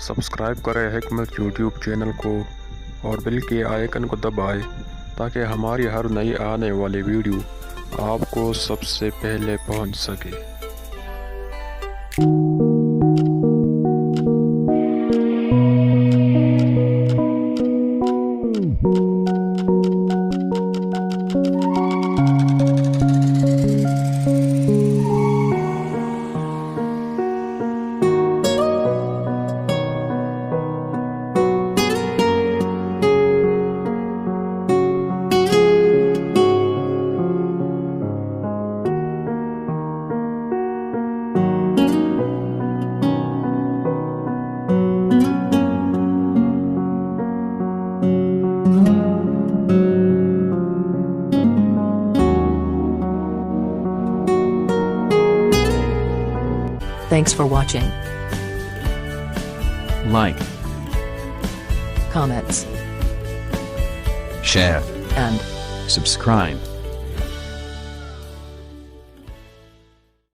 Subscribe करें हिकमत YouTube channel को और बेल के आइकन को दबाएं ताकि हमारी हर नई आने वाली वीडियो आपको सबसे पहले पहुंच सके। Thanks for watching. Like, Comments share, and subscribe.